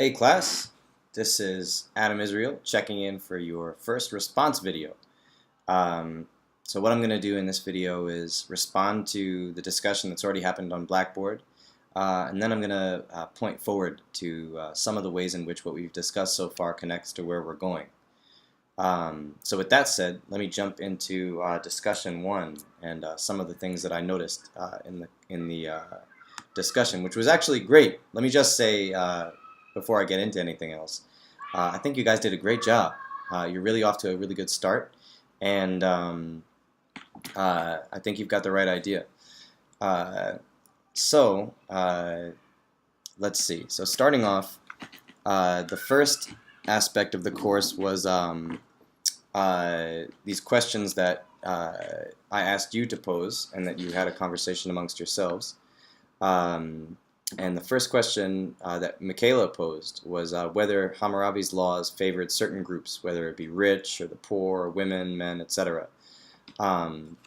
Hey class, this is Adam Israel checking in for your first response video. So what I'm going to do in this video is respond to the discussion that's already happened on Blackboard, and then I'm going to point forward to some of the ways in which what we've discussed so far connects to where we're going. So with that said, let me jump into discussion one and some of the things that I noticed in the discussion, which was actually great. Let me just say before I get into anything else, I think you guys did a great job. You're really off to a really good start, and I think you've got the right idea. Let's see. So starting off, the first aspect of the course was these questions that I asked you to pose and that you had a conversation amongst yourselves. And the first question that Michaela posed was whether Hammurabi's laws favored certain groups, whether it be rich or the poor, or women, men, etc. Right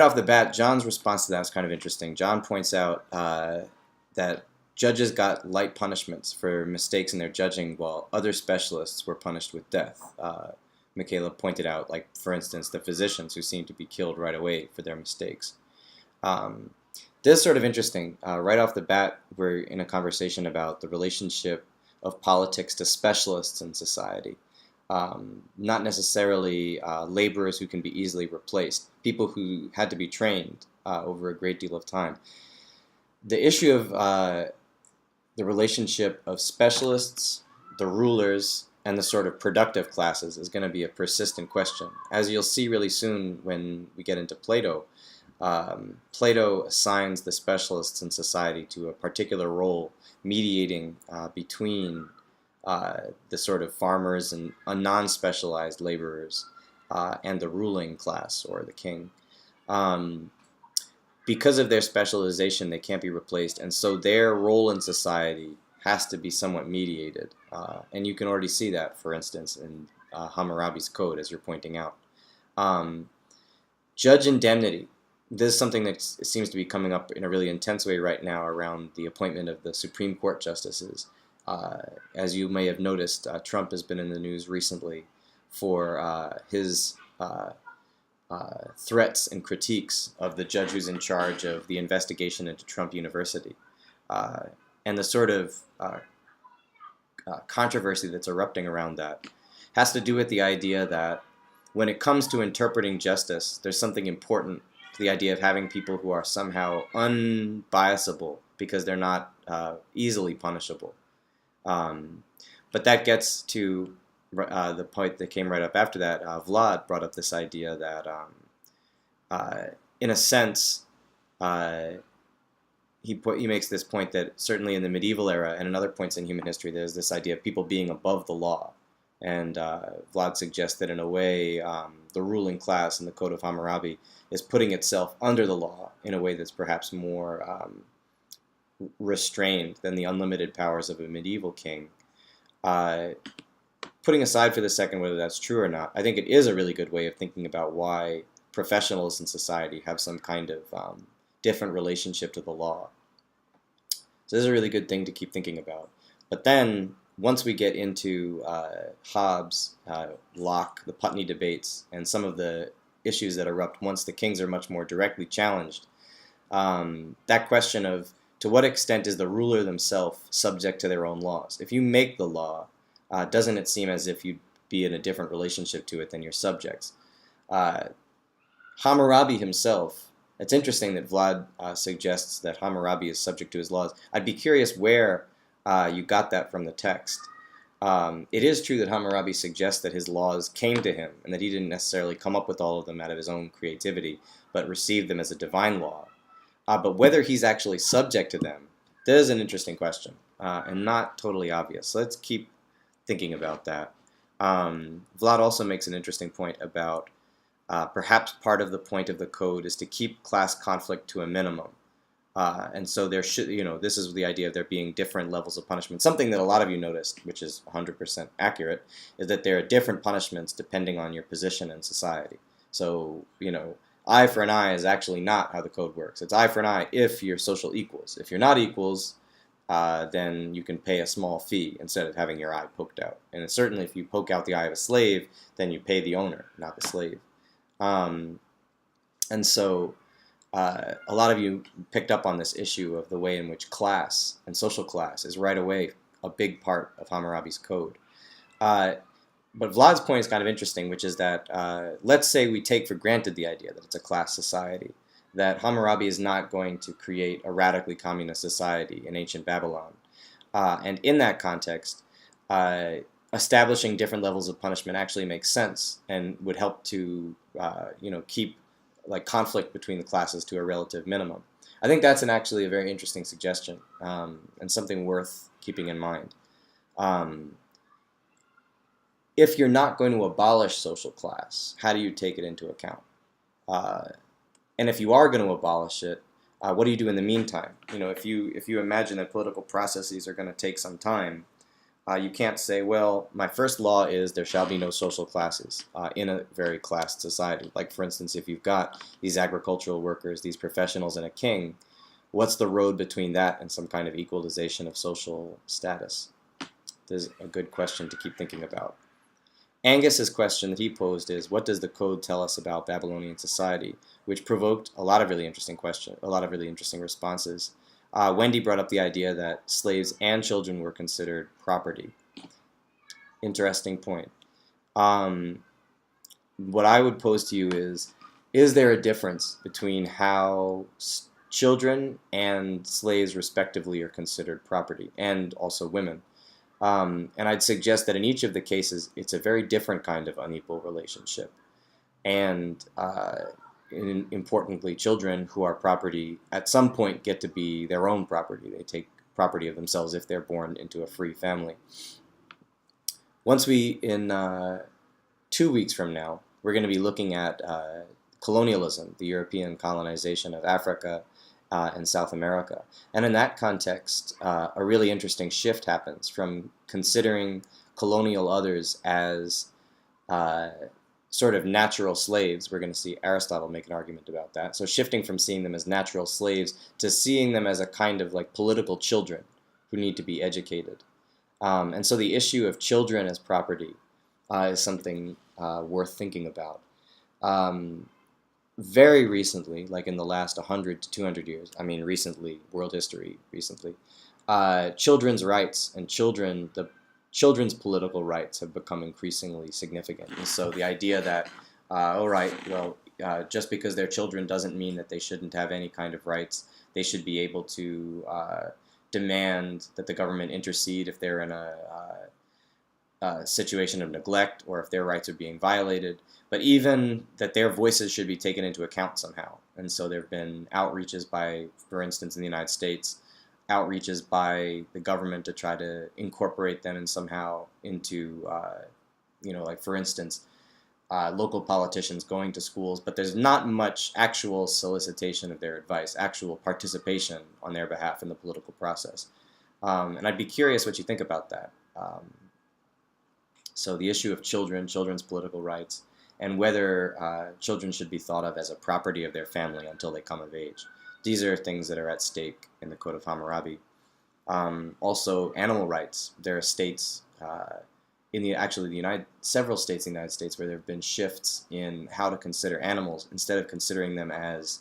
off the bat, John's response to that is kind of interesting. John points out that judges got light punishments for mistakes in their judging, while other specialists were punished with death. Michaela pointed out, like, for instance, the physicians who seemed to be killed right away for their mistakes. This is sort of interesting. Right off the bat, we're in a conversation about the relationship of politics to specialists in society. Not necessarily laborers who can be easily replaced, people who had to be trained over a great deal of time. The issue of the relationship of specialists, the rulers, and the sort of productive classes is going to be a persistent question. As you'll see really soon when we get into Plato, Plato assigns the specialists in society to a particular role, mediating between the sort of farmers and non-specialized laborers and the ruling class, or the king. Because of their specialization, they can't be replaced, and so their role in society has to be somewhat mediated. And you can already see that, for instance, in Hammurabi's code, as you're pointing out. Judge indemnity. This is something that seems to be coming up in a really intense way right now around the appointment of the Supreme Court justices. As you may have noticed, Trump has been in the news recently for his threats and critiques of the judge who's in charge of the investigation into Trump University. And the sort of controversy that's erupting around that has to do with the idea that when it comes to interpreting justice, there's something important to the idea of having people who are somehow unbiasable because they're not easily punishable. But that gets to the point that came right up after that. Vlad brought up this idea that, in a sense, he makes this point that certainly in the medieval era and in other points in human history, there's this idea of people being above the law. And Vlad suggests that in a way, the ruling class in the Code of Hammurabi is putting itself under the law in a way that's perhaps more restrained than the unlimited powers of a medieval king. Putting aside for the second whether that's true or not, I think it is a really good way of thinking about why professionals in society have some kind of different relationship to the law. So this is a really good thing to keep thinking about. But then, once we get into Hobbes, Locke, the Putney debates, and some of the issues that erupt once the kings are much more directly challenged, that question of to what extent is the ruler themselves subject to their own laws? If you make the law, doesn't it seem as if you'd be in a different relationship to it than your subjects? Hammurabi himself, it's interesting that Vlad suggests that Hammurabi is subject to his laws. I'd be curious where you got that from the text. It is true that Hammurabi suggests that his laws came to him and that he didn't necessarily come up with all of them out of his own creativity, but received them as a divine law. But whether he's actually subject to them, that is an interesting question and not totally obvious. So let's keep thinking about that. Vlad also makes an interesting point about perhaps part of the point of the code is to keep class conflict to a minimum. And so there should, this is the idea of there being different levels of punishment. Something that a lot of you noticed, which is 100% accurate, is that there are different punishments depending on your position in society. So, eye for an eye is actually not how the code works. It's eye for an eye if you're social equals. If you're not equals, then you can pay a small fee instead of having your eye poked out. And certainly if you poke out the eye of a slave, then you pay the owner, not the slave. And so a lot of you picked up on this issue of the way in which class and social class is right away a big part of Hammurabi's code. But Vlad's point is kind of interesting, which is that let's say we take for granted the idea that it's a class society, that Hammurabi is not going to create a radically communist society in ancient Babylon. And in that context, establishing different levels of punishment actually makes sense and would help to keep like conflict between the classes to a relative minimum. I think that's actually a very interesting suggestion and something worth keeping in mind. If you're not going to abolish social class, how do you take it into account? And if you are going to abolish it, what do you do in the meantime? If you imagine that political processes are going to take some time, you can't say, well, my first law is there shall be no social classes in a very classed society. Like, for instance, if you've got these agricultural workers, these professionals, and a king, what's the road between that and some kind of equalization of social status? There's a good question to keep thinking about. Angus's question that he posed is, what does the code tell us about Babylonian society? Which provoked a lot of really interesting responses. Wendy brought up the idea that slaves and children were considered property. Interesting point. What I would pose to you is there a difference between how children and slaves respectively are considered property, and also women? And I'd suggest that in each of the cases, it's a very different kind of unequal relationship. And importantly, children who are property at some point get to be their own property. They take property of themselves if they're born into a free family. Once in 2 weeks from now, we're going to be looking at colonialism, the European colonization of Africa and South America. And in that context, a really interesting shift happens from considering colonial others as sort of natural slaves. We're going to see Aristotle make an argument about that. So shifting from seeing them as natural slaves to seeing them as a kind of like political children who need to be educated. And so the issue of children as property is something worth thinking about. Very recently, like in the last 100 to 200 years, I mean recently, world history recently, children's rights and children's political rights have become increasingly significant. And so the idea that, just because they're children doesn't mean that they shouldn't have any kind of rights. They should be able to demand that the government intercede if they're in a situation of neglect or if their rights are being violated, but even that their voices should be taken into account somehow. And so there have been outreaches by, for instance, in the United States, outreaches by the government to try to incorporate them and somehow into, like for instance, local politicians going to schools, but there's not much actual solicitation of their advice, actual participation on their behalf in the political process. And I'd be curious what you think about that. So the issue of children's political rights, and whether children should be thought of as a property of their family until they come of age. These are things that are at stake in the Code of Hammurabi. Also, animal rights. There are states several states in the United States where there have been shifts in how to consider animals. Instead of considering them as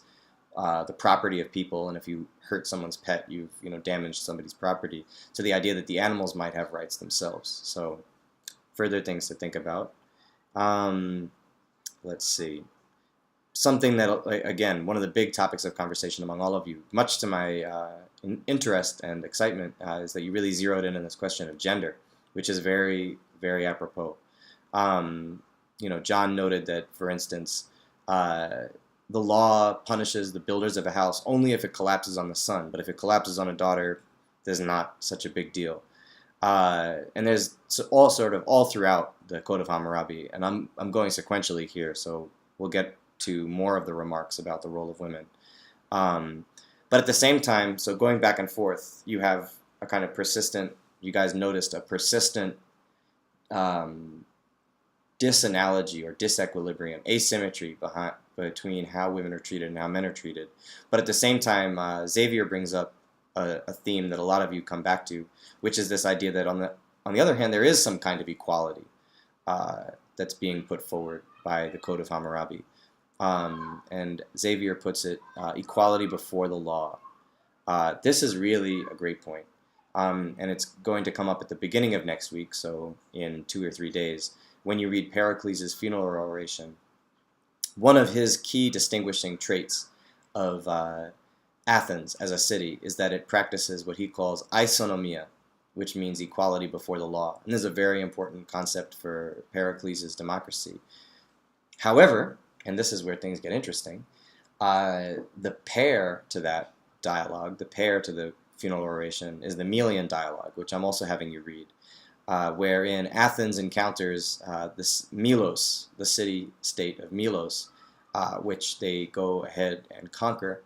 the property of people, and if you hurt someone's pet, you've damaged somebody's property, to the idea that the animals might have rights themselves. So, further things to think about. Let's see. Something that, again, one of the big topics of conversation among all of you, much to my interest and excitement, is that you really zeroed in on this question of gender, which is very, very apropos. John noted that, for instance, the law punishes the builders of a house only if it collapses on the son, but if it collapses on a daughter, there's not such a big deal. And there's all throughout the Code of Hammurabi, and I'm going sequentially here, so we'll get to more of the remarks about the role of women. But at the same time, so going back and forth, you have a kind of persistent, you guys noticed a persistent disanalogy or disequilibrium, asymmetry between how women are treated and how men are treated. But at the same time, Xavier brings up a theme that a lot of you come back to, which is this idea that on the other hand, there is some kind of equality that's being put forward by the Code of Hammurabi. And Xavier puts it, equality before the law. This is really a great point. And it's going to come up at the beginning of next week, so in 2 or 3 days, when you read Pericles' funeral oration. One of his key distinguishing traits of Athens as a city is that it practices what he calls isonomia, which means equality before the law. And this is a very important concept for Pericles' democracy. However, and this is where things get interesting, the pair to that dialogue, the pair to the funeral oration, is the Melian dialogue, which I'm also having you read, wherein Athens encounters this Milos, the city-state of Milos, which they go ahead and conquer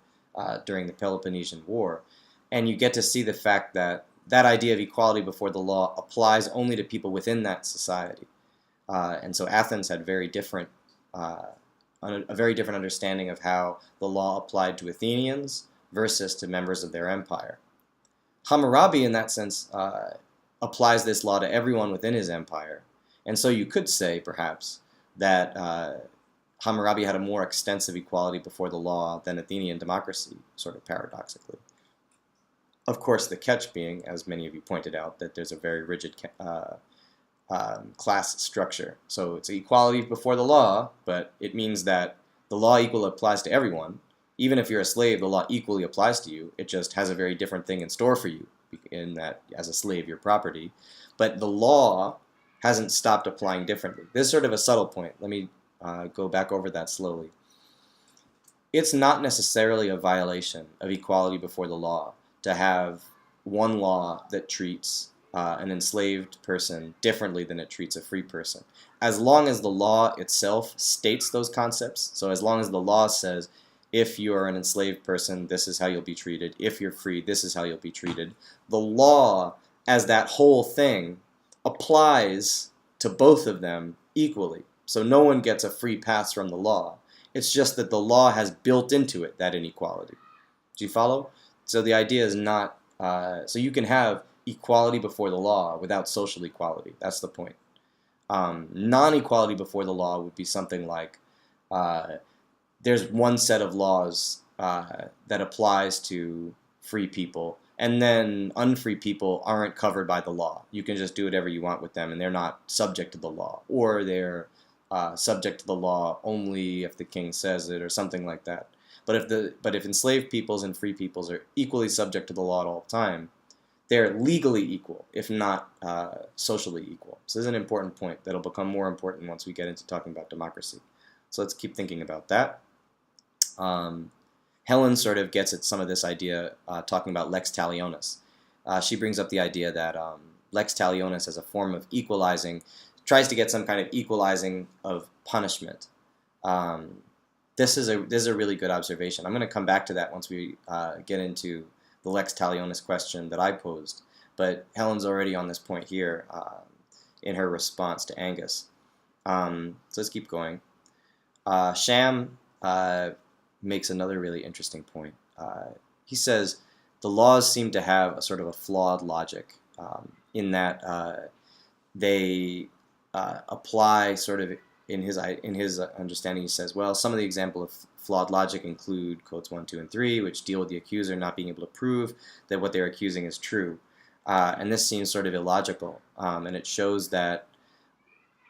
during the Peloponnesian War. And you get to see the fact that that idea of equality before the law applies only to people within that society. And so Athens had a very different understanding of how the law applied to Athenians versus to members of their empire. Hammurabi, in that sense, applies this law to everyone within his empire. And so you could say, perhaps, that Hammurabi had a more extensive equality before the law than Athenian democracy, sort of paradoxically. Of course, the catch being, as many of you pointed out, that there's a very rigid class structure. So it's equality before the law, but it means that the law equally applies to everyone. Even if you're a slave, the law equally applies to you. It just has a very different thing in store for you, in that as a slave you're property. But the law hasn't stopped applying differently. This is sort of a subtle point. Let me go back over that slowly. It's not necessarily a violation of equality before the law to have one law that treats an enslaved person differently than it treats a free person. As long as the law itself states those concepts, so as long as the law says, if you are an enslaved person, this is how you'll be treated. If you're free, this is how you'll be treated. The law, as that whole thing, applies to both of them equally. So no one gets a free pass from the law. It's just that the law has built into it that inequality. Do you follow? So the idea is not, so you can have equality before the law without social equality. That's the point. Non-equality before the law would be something like, there's one set of laws that applies to free people, and then unfree people aren't covered by the law. You can just do whatever you want with them, and they're not subject to the law. Or they're subject to the law only if the king says it, or something like that. But if enslaved peoples and free peoples are equally subject to the law at all time, they're legally equal, if not socially equal. So this is an important point that'll become more important once we get into talking about democracy. So let's keep thinking about that. Helen sort of gets at some of this idea talking about lex talionis. She brings up the idea that lex talionis as a form of equalizing tries to get some kind of equalizing of punishment. This is a really good observation. I'm going to come back to that once we get into the lex talionis question that I posed. But Helen's already on this point here in her response to Angus. So let's keep going. Sham makes another really interesting point. He says the laws seem to have a sort of a flawed logic in that they apply sort of in his understanding. He says, well, some of the example of flawed logic include codes 1, 2, and 3, which deal with the accuser not being able to prove that what they're accusing is true. And this seems sort of illogical, and it shows that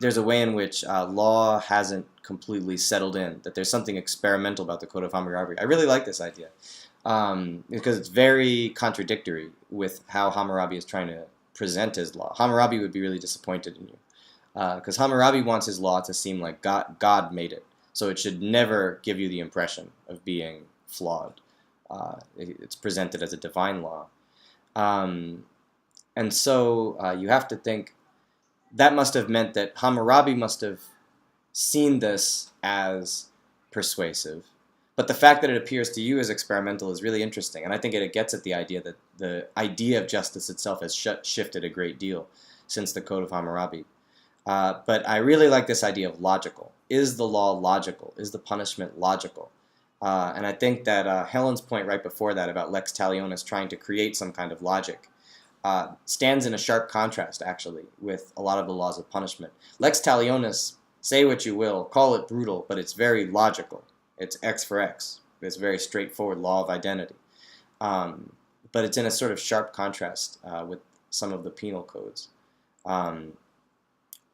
there's a way in which law hasn't completely settled in, that there's something experimental about the Code of Hammurabi. I really like this idea because it's very contradictory with how Hammurabi is trying to present his law. Hammurabi would be really disappointed in you because Hammurabi wants his law to seem like God made it, so it should never give you the impression of being flawed. It's presented as a divine law. And so you have to think, that must have meant that Hammurabi must have seen this as persuasive. But the fact that it appears to you as experimental is really interesting, and I think it gets at the idea that the idea of justice itself has shifted a great deal since the Code of Hammurabi. But I really like this idea of logical. Is the law logical? Is the punishment logical? And I think that Helen's point right before that about Lex Talionis trying to create some kind of logic stands in a sharp contrast, actually, with a lot of the laws of punishment. Lex Talionis, say what you will, call it brutal, but it's very logical. It's X for X. It's a very straightforward law of identity. Um, but it's in a sort of sharp contrast with some of the penal codes. Um,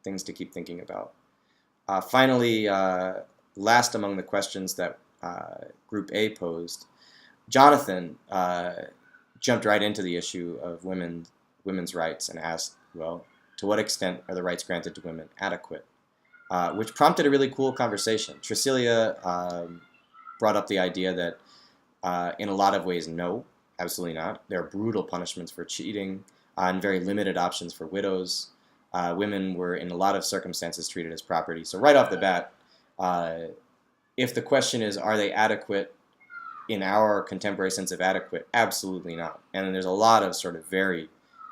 Things to keep thinking about. Finally, last among the questions that Group A posed, Jonathan jumped right into the issue of women's rights and asked, well, to what extent are the rights granted to women adequate? Which prompted a really cool conversation. Tricilia brought up the idea that in a lot of ways, no, absolutely not. There are brutal punishments for cheating and very limited options for widows. Women were in a lot of circumstances treated as property. So right off the bat, if the question is, are they adequate in our contemporary sense of adequate? Absolutely not. And there's a lot of sort of very,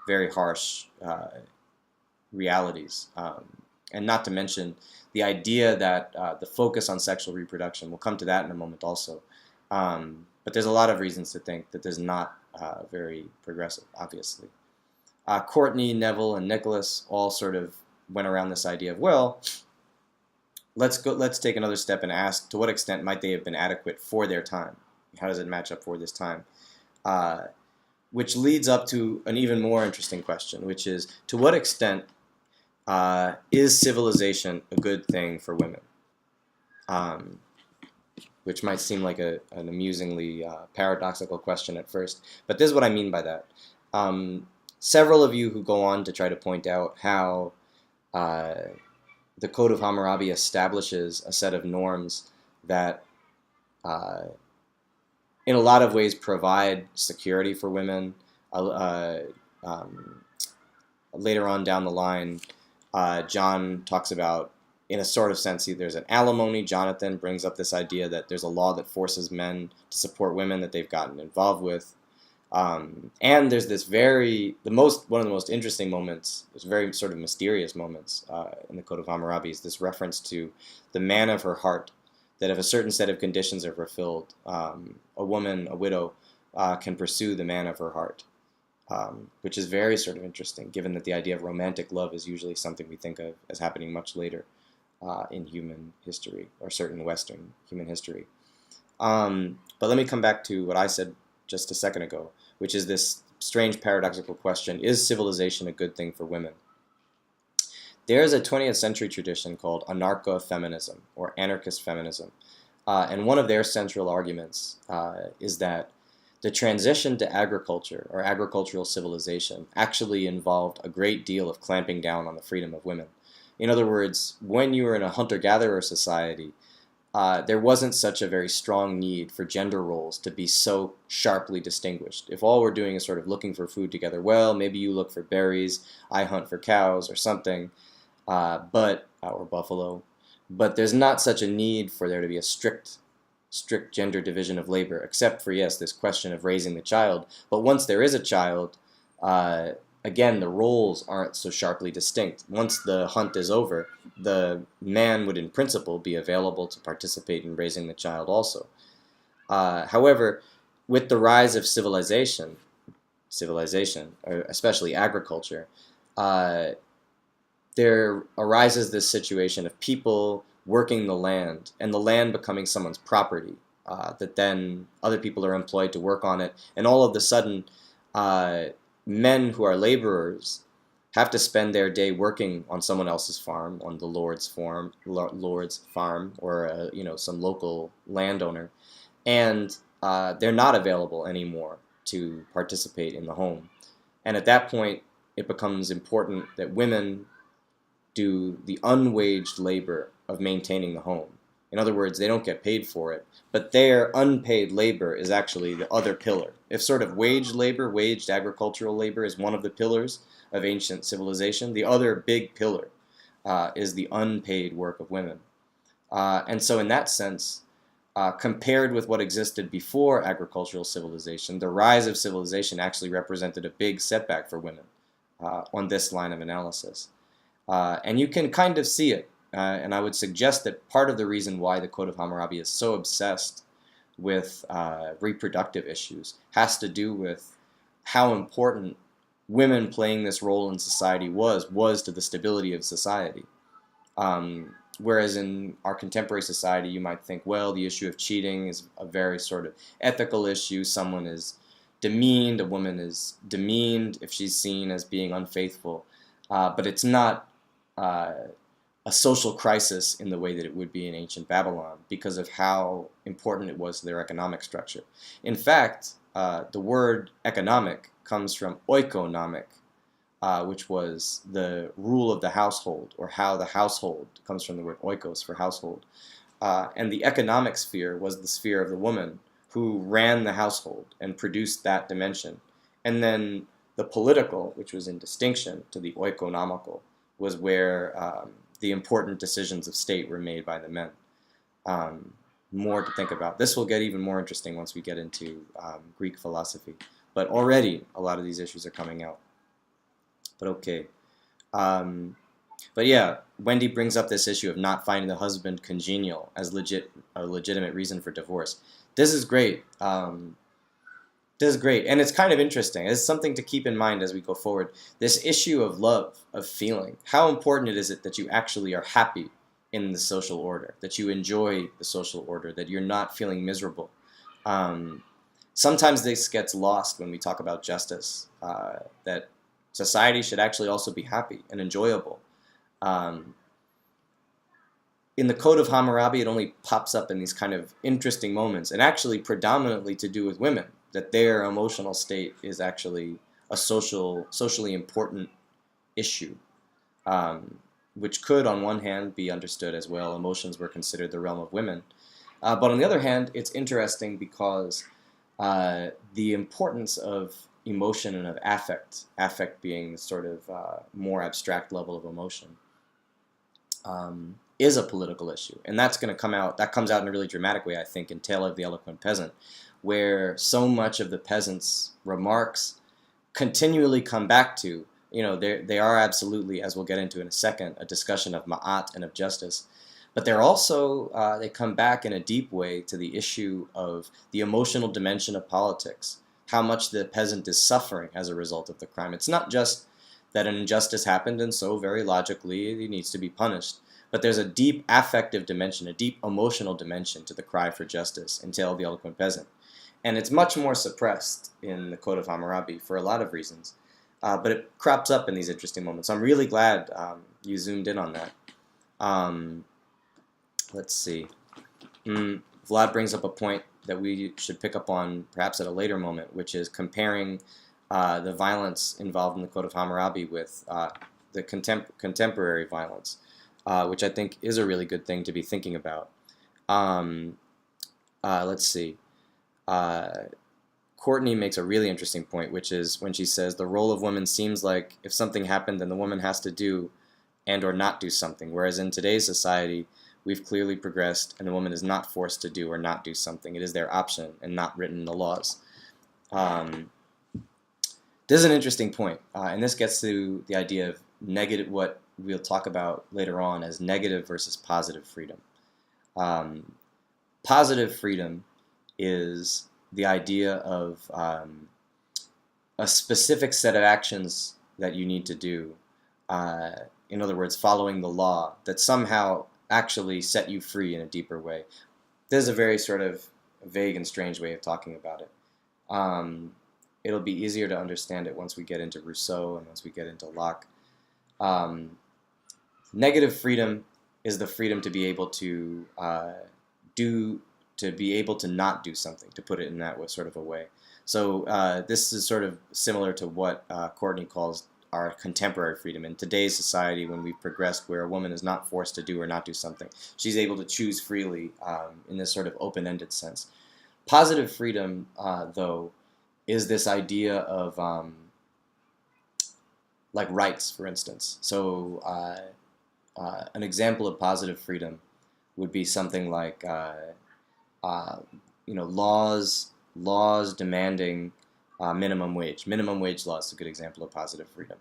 very harsh realities. And not to mention the idea that the focus on sexual reproduction, we'll come to that in a moment also. But there's a lot of reasons to think that there's not very progressive, obviously. Courtney, Neville, and Nicholas all sort of went around this idea of, well, let's take another step and ask, to what extent might they have been adequate for their time? How does it match up for this time? Which leads up to an even more interesting question, which is, to what extent is civilization a good thing for women? Which might seem like an amusingly paradoxical question at first, but this is what I mean by that. Several of you who go on to try to point out how the Code of Hammurabi establishes a set of norms that in a lot of ways provide security for women. Later on down the line, John talks about, in a sort of sense, there's an alimony. Jonathan brings up this idea that there's a law that forces men to support women that they've gotten involved with. And there's this one of the most interesting moments, this very sort of mysterious moments in the Code of Hammurabi is this reference to the man of her heart, that if a certain set of conditions are fulfilled, a woman, a widow, can pursue the man of her heart, which is very sort of interesting, given that the idea of romantic love is usually something we think of as happening much later in human history, or certain Western human history. But let me come back to what I said just a second ago, which is this strange paradoxical question, is civilization a good thing for women? There's a 20th century tradition called anarcho-feminism, or anarchist feminism, and one of their central arguments is that the transition to agriculture, or agricultural civilization, actually involved a great deal of clamping down on the freedom of women. In other words, when you were in a hunter-gatherer society, there wasn't such a very strong need for gender roles to be so sharply distinguished. If all we're doing is sort of looking for food together, well, maybe you look for berries, I hunt for cows or something, or buffalo. But there's not such a need for there to be a strict gender division of labor, except for, yes, this question of raising the child. But once there is a child, again, the roles aren't so sharply distinct. Once the hunt is over, the man would, in principle, be available to participate in raising the child also. However, with the rise of civilization, or especially agriculture, there arises this situation of people working the land, and the land becoming someone's property, that then other people are employed to work on it, and all of a sudden, men who are laborers have to spend their day working on someone else's farm, on the lord's farm, or some local landowner, and they're not available anymore to participate in the home. And at that point, it becomes important that women do the unwaged labor of maintaining the home. In other words, they don't get paid for it, but their unpaid labor is actually the other pillar. If sort of waged agricultural labor is one of the pillars of ancient civilization, the other big pillar is the unpaid work of women. And so in that sense, compared with what existed before agricultural civilization, the rise of civilization actually represented a big setback for women on this line of analysis. And you can kind of see it. And I would suggest that part of the reason why the Code of Hammurabi is so obsessed with reproductive issues, has to do with how important women playing this role in society was to the stability of society. Whereas in our contemporary society, you might think, well, the issue of cheating is a very sort of ethical issue. Someone is demeaned, a woman is demeaned if she's seen as being unfaithful. But it's not a social crisis in the way that it would be in ancient Babylon because of how important it was to their economic structure. In fact, the word economic comes from oikonomic, which was the rule of the household, or how the household, comes from the word oikos for household. And the economic sphere was the sphere of the woman who ran the household and produced that dimension. And then the political, which was in distinction to the oikonomical, was where the important decisions of state were made by the men. More to think about. This will get even more interesting once we get into Greek philosophy. But already a lot of these issues are coming out. But okay. But yeah, Wendy brings up this issue of not finding the husband congenial as a legitimate reason for divorce. This is great. This is great. And it's kind of interesting. It's something to keep in mind as we go forward. This issue of love, of feeling. How important is it that you actually are happy in the social order, that you enjoy the social order, that you're not feeling miserable? Sometimes this gets lost when we talk about justice, that society should actually also be happy and enjoyable. In the Code of Hammurabi, it only pops up in these kind of interesting moments, and actually predominantly to do with women, that their emotional state is actually a socially important issue, which could, on one hand, be understood as, well, emotions were considered the realm of women. But on the other hand, it's interesting because the importance of emotion and of affect being sort of more abstract level of emotion, is a political issue. And that comes out in a really dramatic way, I think, in Tale of the Eloquent Peasant, where so much of the peasant's remarks continually come back to, they are absolutely, as we'll get into in a second, a discussion of ma'at and of justice. But they're also, they come back in a deep way to the issue of the emotional dimension of politics, how much the peasant is suffering as a result of the crime. It's not just that an injustice happened and so very logically it needs to be punished, but there's a deep affective dimension, a deep emotional dimension to the cry for justice in Tale of the Eloquent Peasant. And it's much more suppressed in the Code of Hammurabi for a lot of reasons. But it crops up in these interesting moments. I'm really glad you zoomed in on that. Let's see. Vlad brings up a point that we should pick up on perhaps at a later moment, which is comparing the violence involved in the Code of Hammurabi with the contemporary violence, which I think is a really good thing to be thinking about. Let's see. Courtney makes a really interesting point, which is when she says the role of women seems like if something happened, then the woman has to do and or not do something, whereas in today's society, we've clearly progressed and the woman is not forced to do or not do something. It is their option and not written in the laws. This is an interesting point, and this gets to the idea of negative, what we'll talk about later on as negative versus positive freedom. Positive freedom is the idea of a specific set of actions that you need to do. In other words, following the law that somehow actually set you free in a deeper way. This is a very sort of vague and strange way of talking about it. It'll be easier to understand it once we get into Rousseau and once we get into Locke. Negative freedom is the freedom to be able to be able to not do something, to put it in that sort of a way. So this is sort of similar to what Courtney calls our contemporary freedom. In today's society, when we've progressed where a woman is not forced to do or not do something, she's able to choose freely in this sort of open-ended sense. Positive freedom, though, is this idea of like rights, for instance. So an example of positive freedom would be something like laws demanding minimum wage. Minimum wage law is a good example of positive freedom.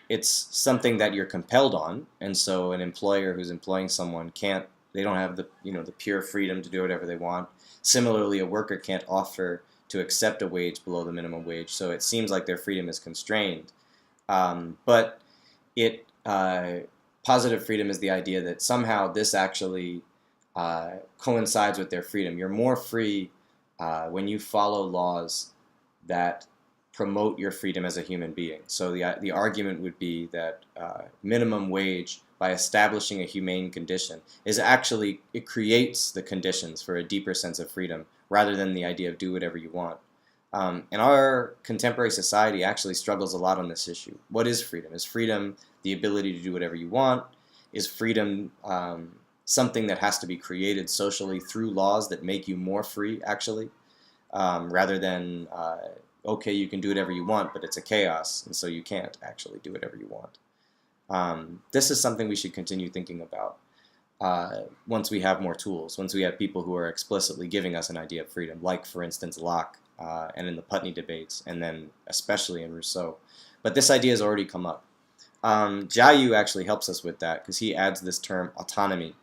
It's something that you're compelled on, and so an employer who's employing someone can't They don't have the the pure freedom to do whatever they want. Similarly, a worker can't offer to accept a wage below the minimum wage, so it seems like their freedom is constrained. But it positive freedom is the idea that somehow this actually coincides with their freedom. You're more free when you follow laws that promote your freedom as a human being. So the argument would be that minimum wage, by establishing a humane condition, is actually, it creates the conditions for a deeper sense of freedom rather than the idea of do whatever you want. And our contemporary society actually struggles a lot on this issue. What is freedom? Is freedom the ability to do whatever you want? Is freedom something that has to be created socially through laws that make you more free, actually, rather than, okay, you can do whatever you want, but it's a chaos, and so you can't actually do whatever you want. This is something we should continue thinking about once we have more tools, once we have people who are explicitly giving us an idea of freedom, like, for instance, Locke, and in the Putney debates, and then especially in Rousseau. But this idea has already come up. Jiayu actually helps us with that, because he adds this term autonomy.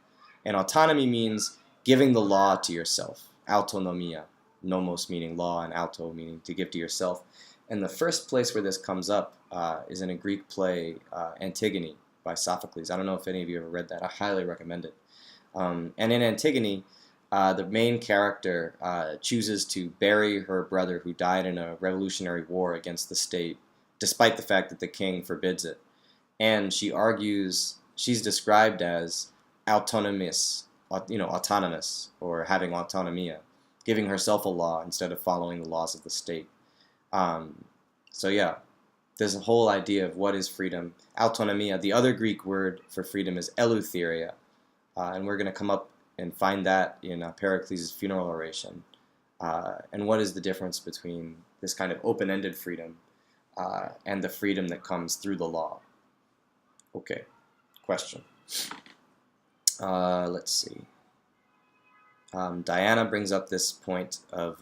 And autonomy means giving the law to yourself, autonomia, nomos meaning law, and auto meaning to give to yourself. And the first place where this comes up is in a Greek play, Antigone, by Sophocles. I don't know if any of you ever read that. I highly recommend it. And in Antigone, the main character chooses to bury her brother who died in a revolutionary war against the state, despite the fact that the king forbids it. And she argues, she's described as autonomous, or having autonomia, giving herself a law instead of following the laws of the state. So yeah, there's a whole idea of what is freedom. Autonomia, the other Greek word for freedom is eleutheria, and we're going to come up and find that in Pericles' funeral oration. And what is the difference between this kind of open-ended freedom and the freedom that comes through the law? Okay, question. Let's see. Diana brings up this point of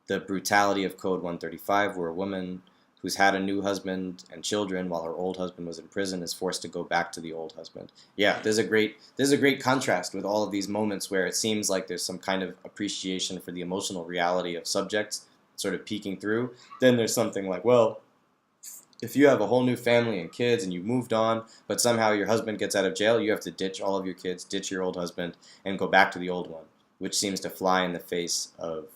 the brutality of Code 135, where a woman who's had a new husband and children while her old husband was in prison is forced to go back to the old husband. Yeah, there's a great contrast with all of these moments where it seems like there's some kind of appreciation for the emotional reality of subjects sort of peeking through. Then there's something like, well, if you have a whole new family and kids and you've moved on, but somehow your husband gets out of jail, you have to ditch all of your kids, ditch your old husband, and go back to the old one, which seems to fly in the face of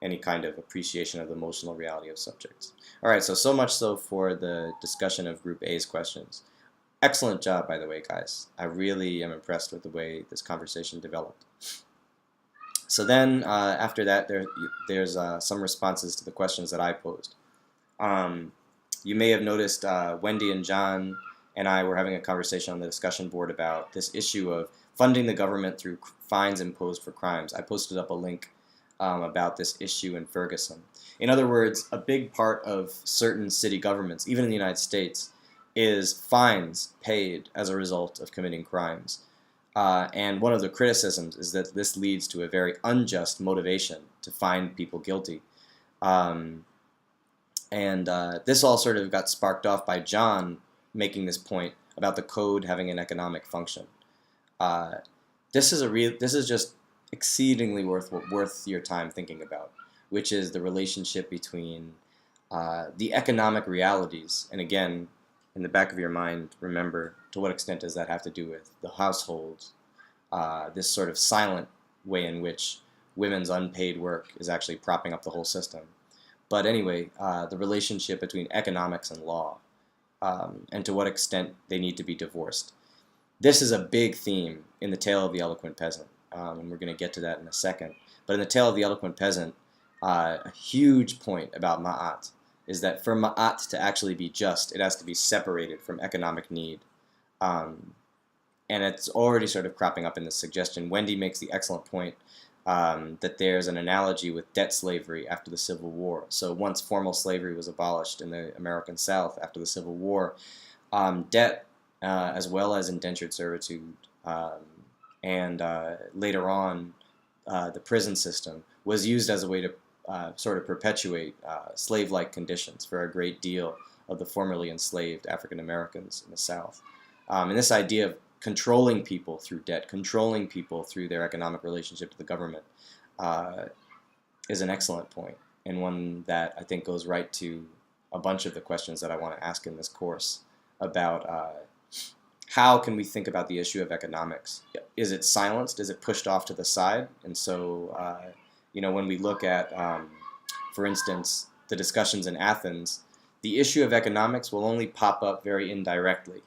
any kind of appreciation of the emotional reality of subjects. All right, so much so for the discussion of Group A's questions. Excellent job, by the way, guys. I really am impressed with the way this conversation developed. So then, after that, there's some responses to the questions that I posed. You may have noticed Wendy and John and I were having a conversation on the discussion board about this issue of funding the government through fines imposed for crimes. I posted up a link about this issue in Ferguson. In other words, a big part of certain city governments, even in the United States, is fines paid as a result of committing crimes. And one of the criticisms is that this leads to a very unjust motivation to find people guilty. This all sort of got sparked off by John making this point about the code having an economic function. This is just exceedingly worth your time thinking about, which is the relationship between the economic realities. And again, in the back of your mind, remember, to what extent does that have to do with the households, this sort of silent way in which women's unpaid work is actually propping up the whole system. But anyway, the relationship between economics and law, and to what extent they need to be divorced. This is a big theme in the Tale of the Eloquent Peasant, and we're going to get to that in a second. But in the Tale of the Eloquent Peasant, a huge point about Ma'at is that for Ma'at to actually be just, it has to be separated from economic need. And it's already sort of cropping up in this suggestion. Wendy makes the excellent point that there's an analogy with debt slavery after the Civil War. So once formal slavery was abolished in the American South after the Civil War, debt, as well as indentured servitude, and later on the prison system, was used as a way to sort of perpetuate slave-like conditions for a great deal of the formerly enslaved African Americans in the South. And this idea of controlling people through debt, controlling people through their economic relationship to the government, is an excellent point, and one that I think goes right to a bunch of the questions that I want to ask in this course about how can we think about the issue of economics? Is it silenced? Is it pushed off to the side? And so, when we look at, for instance, the discussions in Athens, the issue of economics will only pop up very indirectly.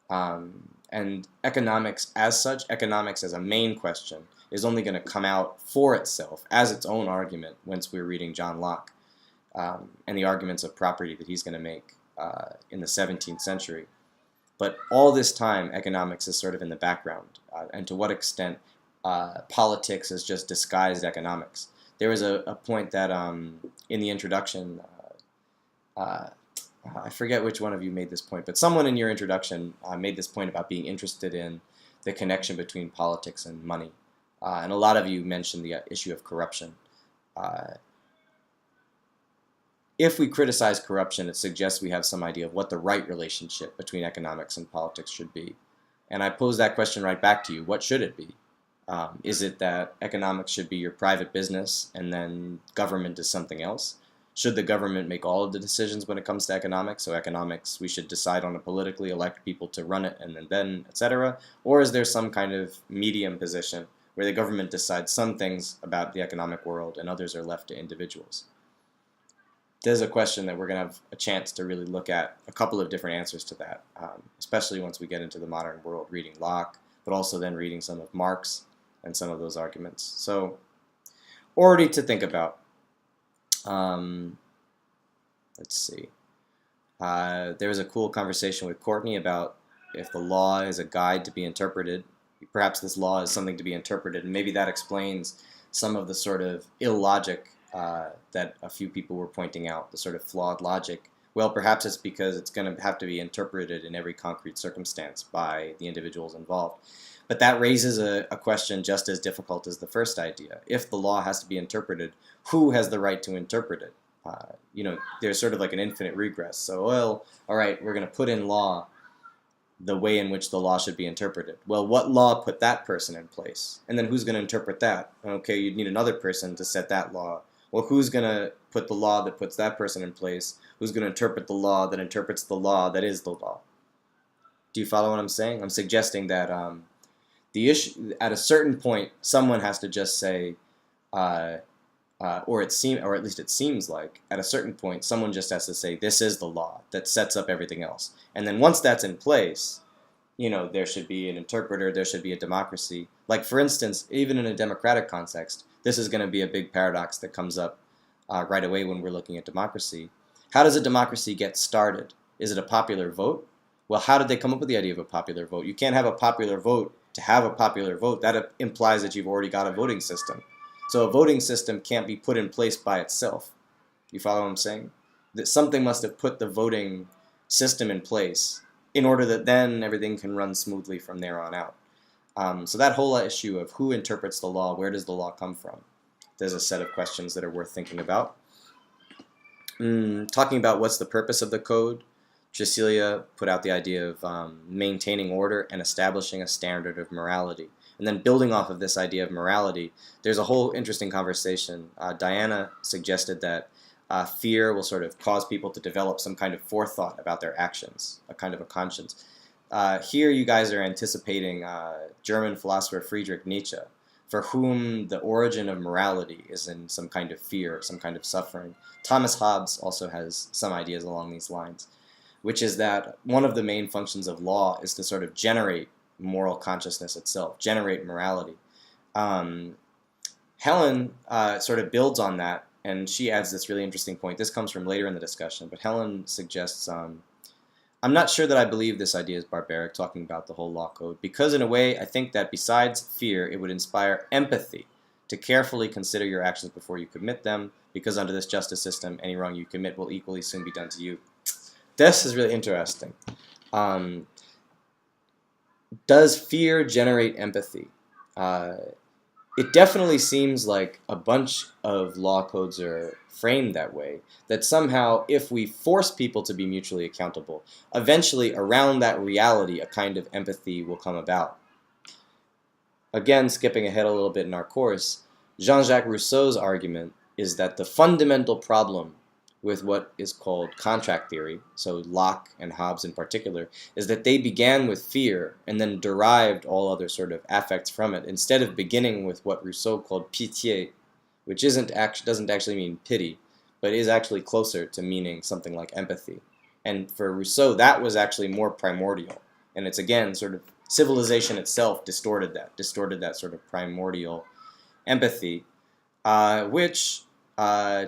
And economics as such, economics as a main question, is only going to come out for itself as its own argument once we're reading John Locke and the arguments of property that he's going to make in the 17th century. But all this time, economics is sort of in the background, and to what extent politics is just disguised economics. There was a point that in the introduction, I forget which one of you made this point, but someone in your introduction made this point about being interested in the connection between politics and money. And a lot of you mentioned the issue of corruption. If we criticize corruption, it suggests we have some idea of what the right relationship between economics and politics should be. And I pose that question right back to you. What should it be? Is it that economics should be your private business and then government is something else? Should the government make all of the decisions when it comes to economics? So economics, we should decide on it politically, elect people to run it, and then etc. Or is there some kind of medium position where the government decides some things about the economic world and others are left to individuals? There's a question that we're going to have a chance to really look at a couple of different answers to that, especially once we get into the modern world, reading Locke, but also then reading some of Marx and some of those arguments. So, already to think about. Let's see. There was a cool conversation with Courtney about if the law is a guide to be interpreted. Perhaps this law is something to be interpreted, and maybe that explains some of the sort of illogic that a few people were pointing out, the sort of flawed logic. Well, perhaps it's because it's going to have to be interpreted in every concrete circumstance by the individuals involved. But that raises a question just as difficult as the first idea. If the law has to be interpreted, who has the right to interpret it? There's sort of like an infinite regress. So, well, all right, we're going to put in law the way in which the law should be interpreted. Well, what law put that person in place? And then who's going to interpret that? Okay, you'd need another person to set that law. Well, who's going to put the law that puts that person in place? Who's going to interpret the law that interprets the law that is the law? Do you follow what I'm saying? I'm suggesting that the issue, at a certain point, someone has to just say, or at least it seems like, at a certain point, someone just has to say, this is the law that sets up everything else. And then once that's in place, there should be an interpreter, there should be a democracy. Like, for instance, even in a democratic context, this is going to be a big paradox that comes up right away when we're looking at democracy. How does a democracy get started? Is it a popular vote? Well, how did they come up with the idea of a popular vote? You can't have a popular vote to have a popular vote. That implies that you've already got a voting system. So a voting system can't be put in place by itself. You follow what I'm saying? That something must have put the voting system in place in order that then everything can run smoothly from there on out. So that whole issue of who interprets the law, where does the law come from? There's a set of questions that are worth thinking about. Talking about what's the purpose of the code, Cecilia put out the idea of maintaining order and establishing a standard of morality. And then building off of this idea of morality, there's a whole interesting conversation. Diana suggested that fear will sort of cause people to develop some kind of forethought about their actions, a kind of a conscience. Here you guys are anticipating German philosopher Friedrich Nietzsche, for whom the origin of morality is in some kind of fear, some kind of suffering. Thomas Hobbes also has some ideas along these lines, which is that one of the main functions of law is to sort of generate moral consciousness itself, generate morality. Helen sort of builds on that, and she adds this really interesting point. This comes from later in the discussion, but Helen suggests, I'm not sure that I believe this idea is barbaric, talking about the whole law code, because in a way I think that besides fear, it would inspire empathy to carefully consider your actions before you commit them, because under this justice system, any wrong you commit will equally soon be done to you. This is really interesting. Does fear generate empathy? it definitely seems like a bunch of law codes are framed that way, that somehow if we force people to be mutually accountable, eventually around that reality a kind of empathy will come about. Again, skipping ahead a little bit in our course, Jean-Jacques Rousseau's argument is that the fundamental problem with what is called contract theory, so Locke and Hobbes in particular, is that they began with fear and then derived all other sort of affects from it, instead of beginning with what Rousseau called pitié, which doesn't actually mean pity, but is actually closer to meaning something like empathy. And for Rousseau, that was actually more primordial. And it's again sort of civilization itself distorted that sort of primordial empathy, which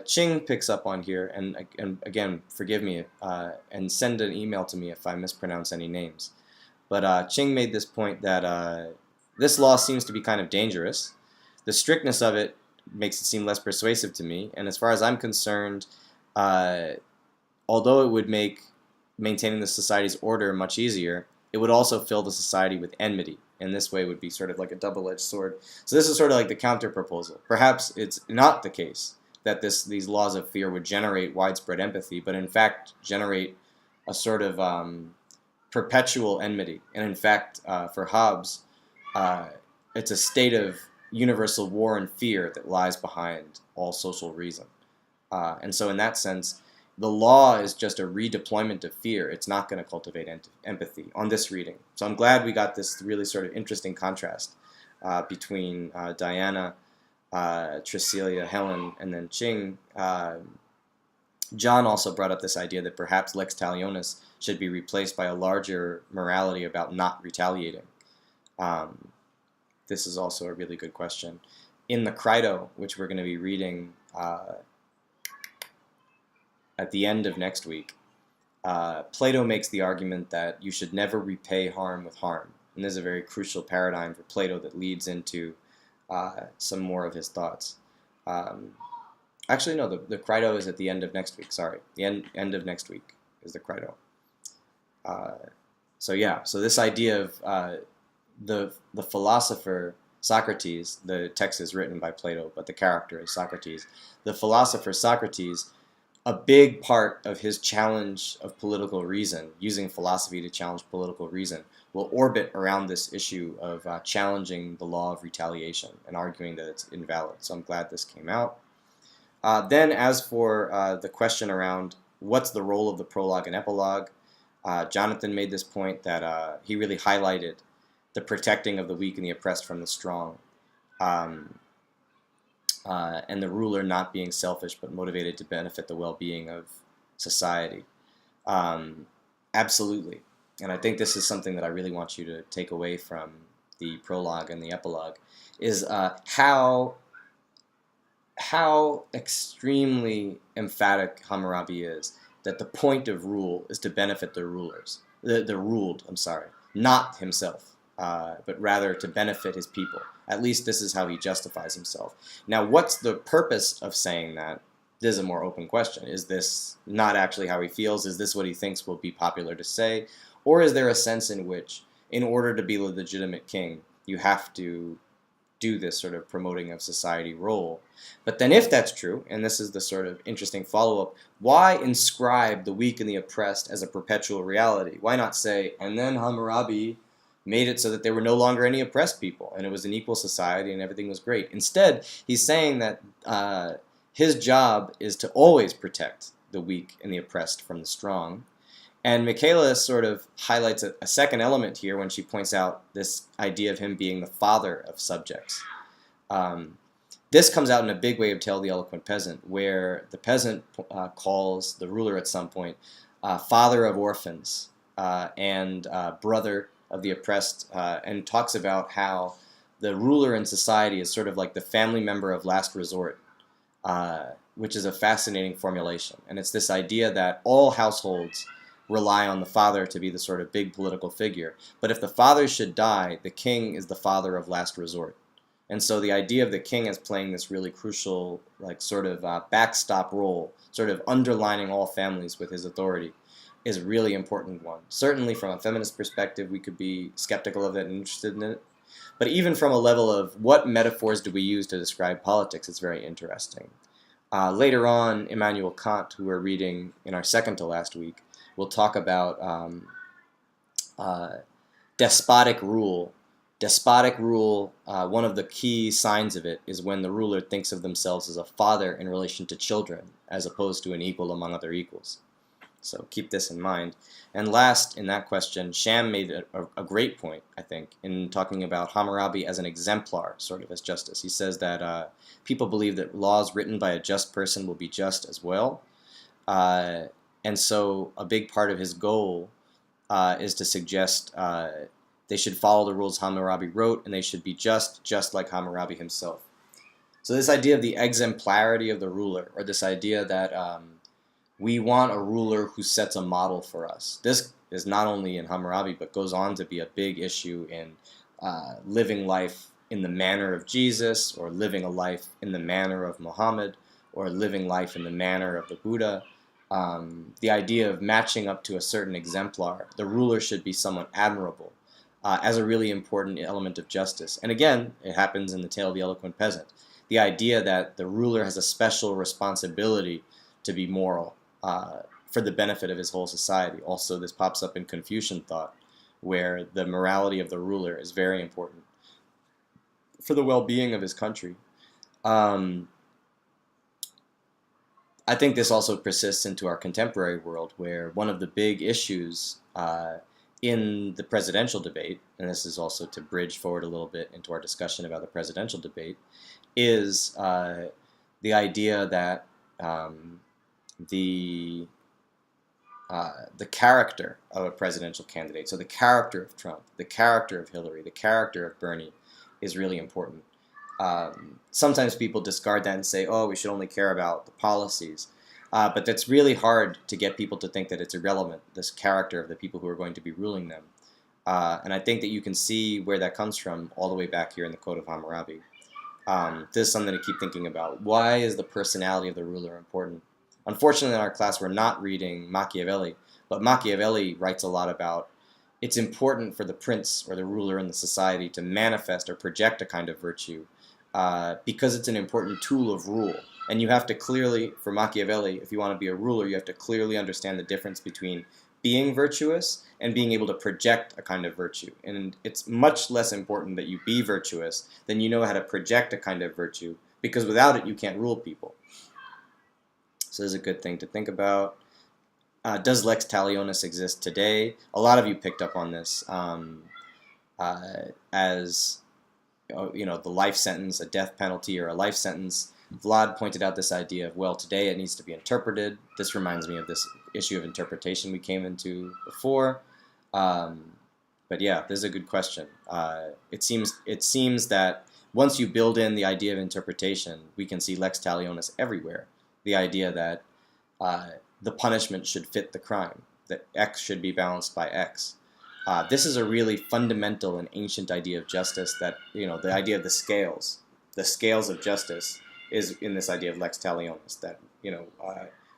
Ching picks up on here, and again, forgive me, and send an email to me if I mispronounce any names. But Ching made this point that this law seems to be kind of dangerous. The strictness of it makes it seem less persuasive to me, and as far as I'm concerned, although it would make maintaining the society's order much easier, it would also fill the society with enmity. And this way would be sort of like a double-edged sword. So this is sort of like the counter-proposal. Perhaps it's not the case that these laws of fear would generate widespread empathy, but in fact generate a sort of perpetual enmity. And in fact, for Hobbes, it's a state of universal war and fear that lies behind all social reason. And so in that sense, the law is just a redeployment of fear. It's not going to cultivate empathy on this reading. So I'm glad we got this really sort of interesting contrast between Diana, Tricilia, Helen, and then Ching. John also brought up this idea that perhaps Lex Talionis should be replaced by a larger morality about not retaliating. This is also a really good question. In the Crito, which we're going to be reading at the end of next week, Plato makes the argument that you should never repay harm with harm. And this is a very crucial paradigm for Plato that leads into some more of his thoughts. Actually, no, the Crito is at the end of next week. Sorry, the end of next week is the Crito. So this idea of the philosopher Socrates, the text is written by Plato, but the character is Socrates. The philosopher Socrates, a big part of his challenge of political reason, using philosophy to challenge political reason, will orbit around this issue of challenging the law of retaliation and arguing that it's invalid. So I'm glad this came out. Then as for the question around what's the role of the prologue and epilogue, Jonathan made this point that he really highlighted the protecting of the weak and the oppressed from the strong. And the ruler not being selfish but motivated to benefit the well-being of society. Absolutely. And I think this is something that I really want you to take away from the prologue and the epilogue, is how extremely emphatic Hammurabi is that the point of rule is to benefit the rulers, the ruled, not himself, but rather to benefit his people. At least this is how he justifies himself. Now, what's the purpose of saying that? This is a more open question. Is this not actually how he feels? Is this what he thinks will be popular to say? Or is there a sense in which, in order to be a legitimate king, you have to do this sort of promoting of society role? But then if that's true, and this is the sort of interesting follow-up, why inscribe the weak and the oppressed as a perpetual reality? Why not say, and then Hammurabi made it so that there were no longer any oppressed people, and it was an equal society, and everything was great. Instead, he's saying that his job is to always protect the weak and the oppressed from the strong. And Michaela sort of highlights a second element here when she points out this idea of him being the father of subjects. This comes out in a big way of Tell the Eloquent Peasant, where the peasant calls the ruler at some point father of orphans and brother of the oppressed, and talks about how the ruler in society is sort of like the family member of last resort, which is a fascinating formulation. And it's this idea that all households rely on the father to be the sort of big political figure. But if the father should die, the king is the father of last resort. And so the idea of the king as playing this really crucial, like sort of backstop role, sort of underlining all families with his authority, is a really important one. Certainly from a feminist perspective, we could be skeptical of it and interested in it. But even from a level of what metaphors do we use to describe politics, it's very interesting. Later on, Immanuel Kant, who we're reading in our second to last week, will talk about despotic rule. Despotic rule, one of the key signs of it is when the ruler thinks of themselves as a father in relation to children, as opposed to an equal among other equals. So keep this in mind. And last, in that question, Sham made a great point, I think, in talking about Hammurabi as an exemplar, sort of, as justice. He says that people believe that laws written by a just person will be just as well. And so a big part of his goal is to suggest they should follow the rules Hammurabi wrote, and they should be just like Hammurabi himself. So this idea of the exemplarity of the ruler, or this idea that we want a ruler who sets a model for us. This is not only in Hammurabi, but goes on to be a big issue in living life in the manner of Jesus, or living a life in the manner of Muhammad, or living life in the manner of the Buddha. The idea of matching up to a certain exemplar. The ruler should be someone admirable, as a really important element of justice. And again, it happens in the tale of the Eloquent Peasant. The idea that the ruler has a special responsibility to be moral, for the benefit of his whole society. Also, this pops up in Confucian thought, where the morality of the ruler is very important for the well-being of his country. I think this also persists into our contemporary world, where one of the big issues in the presidential debate, and this is also to bridge forward a little bit into our discussion about the presidential debate, is the idea that the character of a presidential candidate, so the character of Trump, the character of Hillary, the character of Bernie, is really important. Sometimes people discard that and say, oh, we should only care about the policies. But that's really hard to get people to think that it's irrelevant, this character of the people who are going to be ruling them. And I think that you can see where that comes from all the way back here in the Code of Hammurabi. This is something to keep thinking about. Why is the personality of the ruler important? Unfortunately, in our class, we're not reading Machiavelli, but Machiavelli writes a lot about it's important for the prince or the ruler in the society to manifest or project a kind of virtue because it's an important tool of rule. And you have to clearly, for Machiavelli, if you want to be a ruler, you have to clearly understand the difference between being virtuous and being able to project a kind of virtue. And it's much less important that you be virtuous than you know how to project a kind of virtue, because without it, you can't rule people. So this is a good thing to think about. Does Lex Talionis exist today? A lot of you picked up on this as the life sentence, a death penalty, or a life sentence. Vlad pointed out this idea of, well, today it needs to be interpreted. This reminds me of this issue of interpretation we came into before. But yeah, this is a good question. It seems that once you build in the idea of interpretation, we can see Lex Talionis everywhere. The idea that the punishment should fit the crime, that X should be balanced by X. This is a really fundamental and ancient idea of justice that, the idea of the scales of justice is in this idea of Lex Talionis, that,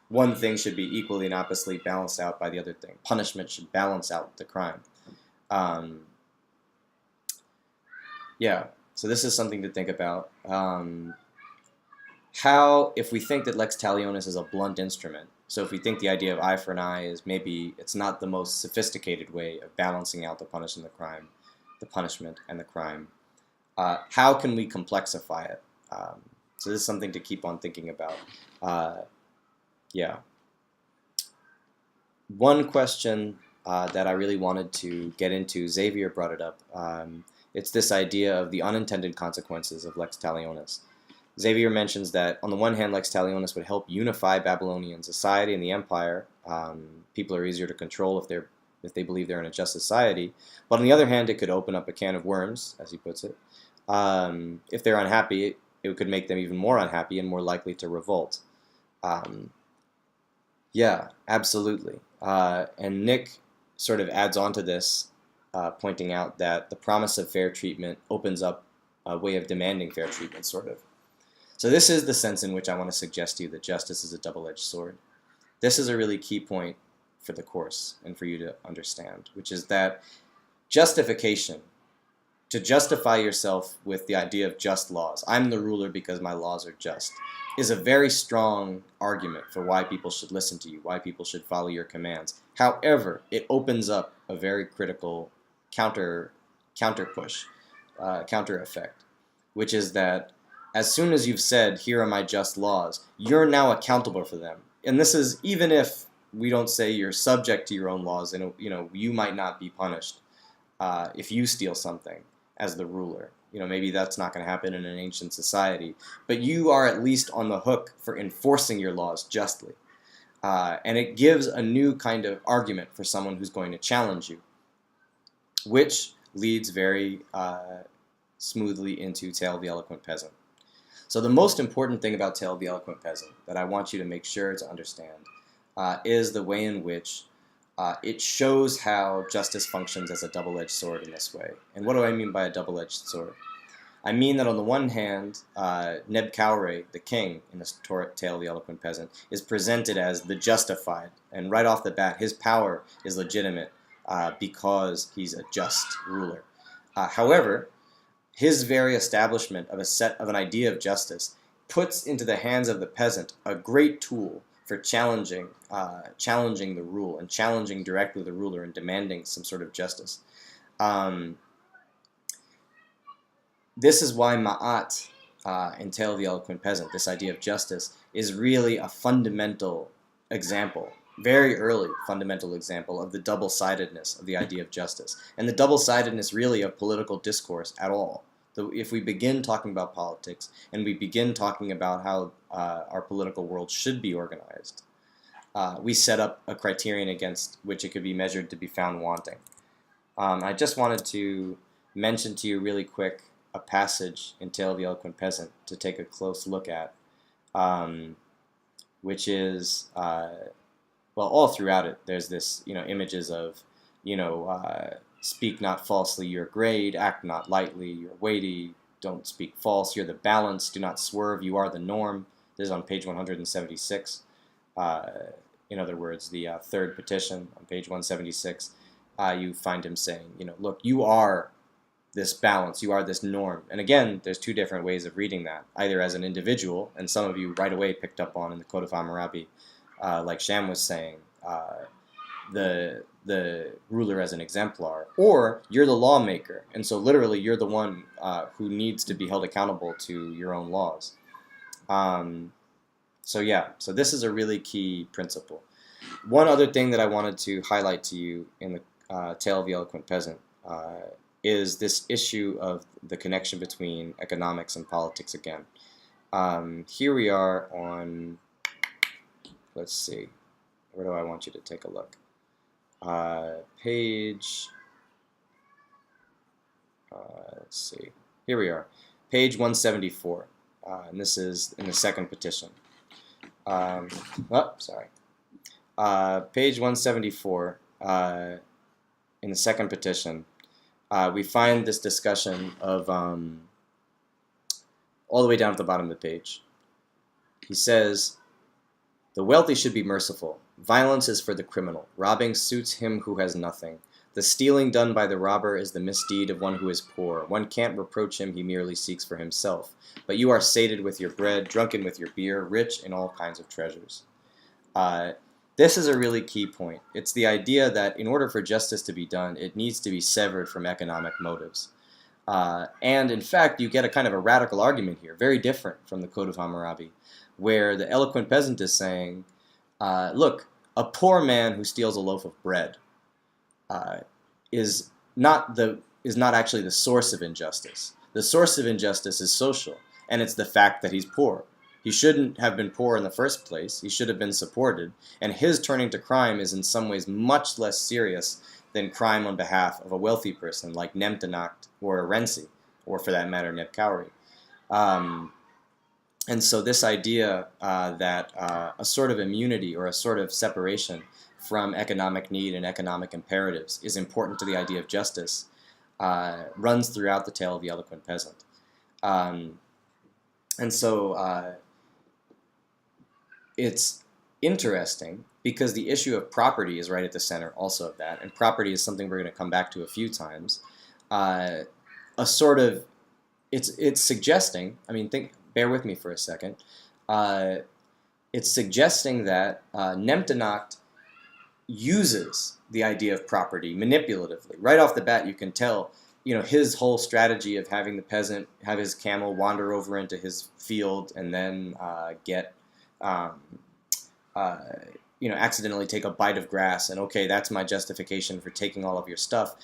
one thing should be equally and oppositely balanced out by the other thing. Punishment should balance out the crime. So this is something to think about. If we think that Lex Talionis is a blunt instrument, so if we think the idea of eye for an eye is maybe it's not the most sophisticated way of balancing out the punishment and the crime, how can we complexify it? So this is something to keep on thinking about. One question that I really wanted to get into, Xavier brought it up. It's this idea of the unintended consequences of Lex Talionis. Xavier mentions that, on the one hand, Lex Talionis would help unify Babylonian society and the empire. People are easier to control if they believe they're in a just society. But on the other hand, it could open up a can of worms, as he puts it. If they're unhappy, it could make them even more unhappy and more likely to revolt. Absolutely. And Nick sort of adds on to this, pointing out that the promise of fair treatment opens up a way of demanding fair treatment, sort of. So this is the sense in which I want to suggest to you that justice is a double-edged sword. This is a really key point for the course and for you to understand, which is that justification to justify yourself with the idea of just laws, I'm the ruler because my laws are just, is a very strong argument for why people should listen to you, why people should follow your commands. However, it opens up a very critical counter push, counter effect, which is that as soon as you've said, here are my just laws, you're now accountable for them. And this is even if we don't say you're subject to your own laws, and you might not be punished if you steal something as the ruler. Maybe that's not going to happen in an ancient society, but you are at least on the hook for enforcing your laws justly. And it gives a new kind of argument for someone who's going to challenge you, which leads very smoothly into Tale of the Eloquent Peasant. So the most important thing about Tale of the Eloquent Peasant that I want you to make sure to understand is the way in which it shows how justice functions as a double-edged sword in this way. And what do I mean by a double-edged sword? I mean that on the one hand, Neb Cowray, the king in this Tale of the Eloquent Peasant, is presented as the justified. And right off the bat, his power is legitimate because he's a just ruler. However, his very establishment of an idea of justice puts into the hands of the peasant a great tool for challenging the rule and challenging directly the ruler and demanding some sort of justice. This is why Ma'at in Tale of the Eloquent Peasant, this idea of justice, is really a fundamental example, very early fundamental example of the double-sidedness of the idea of justice, and the double-sidedness really of political discourse at all. If we begin talking about politics, and we begin talking about how our political world should be organized, we set up a criterion against which it could be measured to be found wanting. I just wanted to mention to you really quick a passage in Tale of the Eloquent Peasant to take a close look at, which is, all throughout it, there's this, images of, speak not falsely, you're great, act not lightly, you're weighty, don't speak false, you're the balance, do not swerve, you are the norm. This is on page 176. In other words, the third petition on page 176, you find him saying, look, you are this balance, you are this norm. And again, there's two different ways of reading that, either as an individual, and some of you right away picked up on in the Code of Hammurabi, like Sham was saying, the ruler as an exemplar, or you're the lawmaker, and so literally you're the one who needs to be held accountable to your own laws. So this is a really key principle. One other thing that I wanted to highlight to you in the Tale of the Eloquent Peasant is this issue of the connection between economics and politics again. Here we are on, let's see, where do I want you to take a look? Page, let's see, here we are, page 174, and this is in the second petition. Page 174, in the second petition, we find this discussion of, all the way down at the bottom of the page. He says, the wealthy should be merciful. Violence is for the criminal. Robbing suits him who has nothing. The stealing done by the robber is the misdeed of one who is poor. One can't reproach him, he merely seeks for himself. But you are sated with your bread, drunken with your beer, rich in all kinds of treasures. This is a really key point. It's the idea that in order for justice to be done, it needs to be severed from economic motives. And in fact, you get a kind of a radical argument here, very different from the Code of Hammurabi, where the Eloquent Peasant is saying, look, a poor man who steals a loaf of bread is not actually the source of injustice. The source of injustice is social, and it's the fact that he's poor. He shouldn't have been poor in the first place. He should have been supported, and his turning to crime is in some ways much less serious than crime on behalf of a wealthy person like Nemtanacht or Renzi, or for that matter, Neb Cowray. And so this idea that a sort of immunity or a sort of separation from economic need and economic imperatives is important to the idea of justice runs throughout the Tale of the Eloquent Peasant. And so it's interesting because the issue of property is right at the center also of that, and property is something we're going to come back to a few times. a sort of, it's suggesting, I mean, bear with me for a second, it's suggesting that Nemtanacht uses the idea of property manipulatively. Right off the bat, you can tell, his whole strategy of having the peasant have his camel wander over into his field and then get, accidentally take a bite of grass, and okay, that's my justification for taking all of your stuff.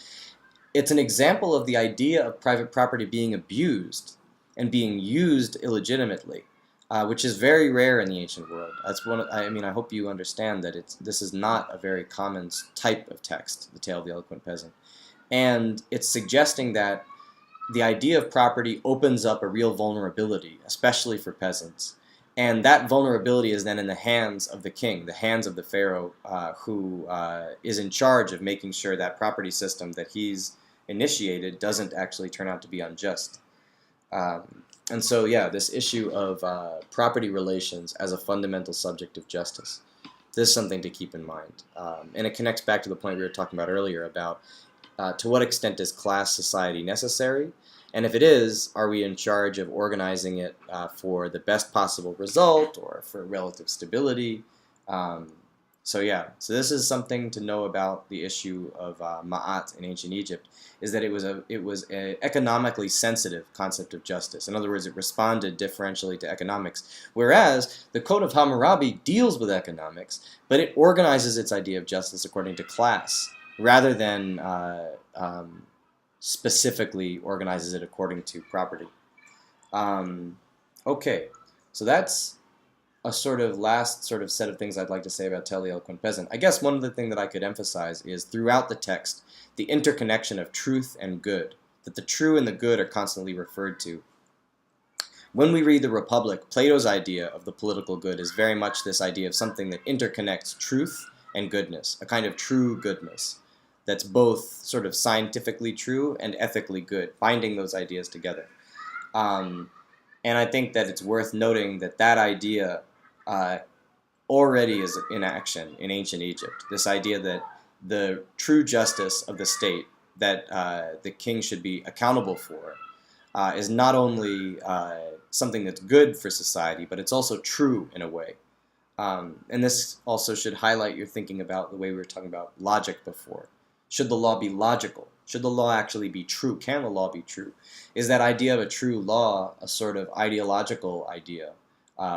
It's an example of the idea of private property being abused and being used illegitimately, which is very rare in the ancient world. That's I hope you understand that this is not a very common type of text, the Tale of the Eloquent Peasant. And it's suggesting that the idea of property opens up a real vulnerability, especially for peasants. And that vulnerability is then in the hands of the king, the hands of the pharaoh, who is in charge of making sure that property system that he's initiated doesn't actually turn out to be unjust. And so, yeah, this issue of property relations as a fundamental subject of justice, this is something to keep in mind. And it connects back to the point we were talking about earlier about to what extent is class society necessary? And if it is, are we in charge of organizing it for the best possible result or for relative stability? So this is something to know about the issue of ma'at in ancient Egypt, is that it was an economically sensitive concept of justice. In other words, it responded differentially to economics, whereas the Code of Hammurabi deals with economics, but it organizes its idea of justice according to class, rather than specifically organizes it according to property. Okay, so that's a sort of last sort of set of things I'd like to say about Tell the Eloquent Peasant. I guess one of the things that I could emphasize is throughout the text, the interconnection of truth and good, that the true and the good are constantly referred to. When we read the Republic, Plato's idea of the political good is very much this idea of something that interconnects truth and goodness, a kind of true goodness that's both sort of scientifically true and ethically good, binding those ideas together. And I think that it's worth noting that that idea already is in action in ancient Egypt. This idea that the true justice of the state that the king should be accountable for is not only something that's good for society, but it's also true in a way. And this also should highlight your thinking about the way we were talking about logic before. Should the law be logical? Should the law actually be true? Can the law be true? Is that idea of a true law a sort of ideological idea?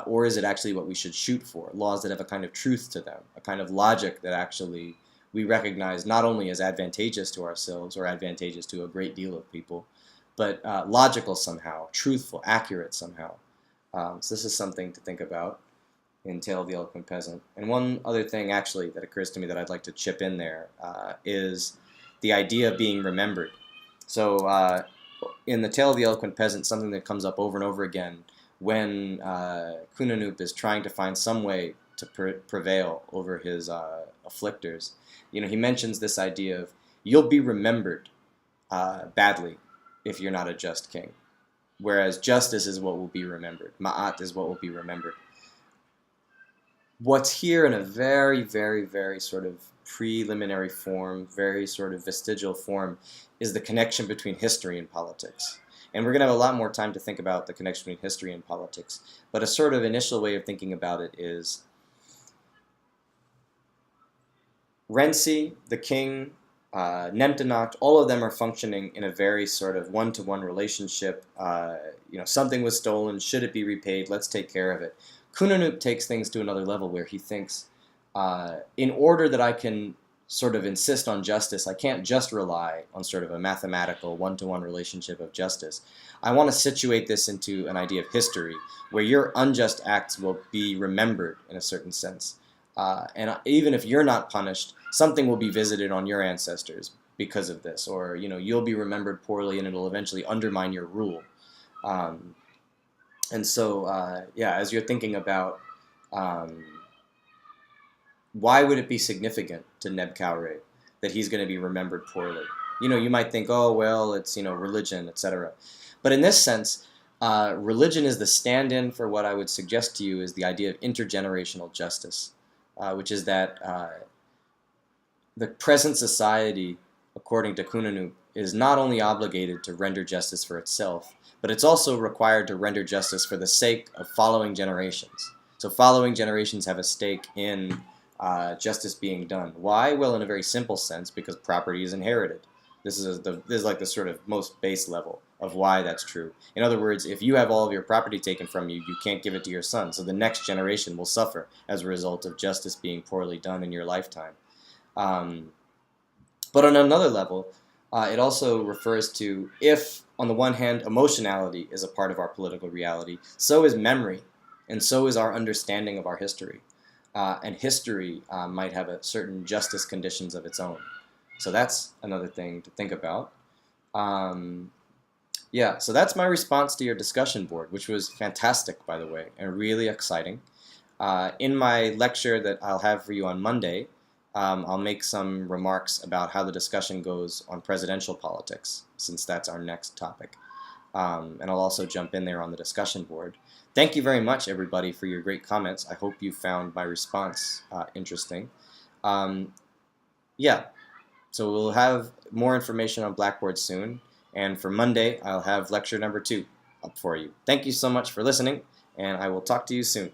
Or is it actually what we should shoot for? Laws that have a kind of truth to them, a kind of logic that actually we recognize not only as advantageous to ourselves or advantageous to a great deal of people, but logical somehow, truthful, accurate somehow. So this is something to think about in Tale of the Eloquent Peasant. And one other thing actually that occurs to me that I'd like to chip in there is the idea of being remembered. So in the Tale of the Eloquent Peasant, something that comes up over and over again when Kunanup is trying to find some way to prevail over his afflictors, he mentions this idea of you'll be remembered badly if you're not a just king, whereas justice is what will be remembered. Ma'at is what will be remembered. What's here in a very, very, very sort of preliminary form, very sort of vestigial form, is the connection between history and politics. And we're going to have a lot more time to think about the connection between history and politics. But a sort of initial way of thinking about it is Renzi, the king, Nemtanacht, all of them are functioning in a very sort of one-to-one relationship. Something was stolen, should it be repaid? Let's take care of it. Kunanup takes things to another level where he thinks, in order that I can sort of insist on justice, I can't just rely on sort of a mathematical one-to-one relationship of justice. I want to situate this into an idea of history where your unjust acts will be remembered in a certain sense. And even if you're not punished, something will be visited on your ancestors because of this, or you'll be remembered poorly and it'll eventually undermine your rule. And so, as you're thinking about why would it be significant to Neb-Kaure that he's going to be remembered poorly? You might think, oh, well, it's, religion, etc. But in this sense, religion is the stand-in for what I would suggest to you is the idea of intergenerational justice, which is that the present society, according to Kunanup, is not only obligated to render justice for itself, but it's also required to render justice for the sake of following generations. So following generations have a stake in justice being done. Why? Well, in a very simple sense, because property is inherited. This is like the sort of most base level of why that's true. In other words, if you have all of your property taken from you, you can't give it to your son. So the next generation will suffer as a result of justice being poorly done in your lifetime. But on another level, it also refers to if, on the one hand, emotionality is a part of our political reality, so is memory, and so is our understanding of our history. And history might have a certain justice conditions of its own. So that's another thing to think about. Yeah, so that's my response to your discussion board, which was fantastic, by the way, and really exciting. In my lecture that I'll have for you on Monday, I'll make some remarks about how the discussion goes on presidential politics, since that's our next topic. And I'll also jump in there on the discussion board. Thank you very much, everybody, for your great comments. I hope you found my response interesting. Yeah, so we'll have more information on Blackboard soon. And for Monday, I'll have lecture number 2 up for you. Thank you so much for listening, and I will talk to you soon.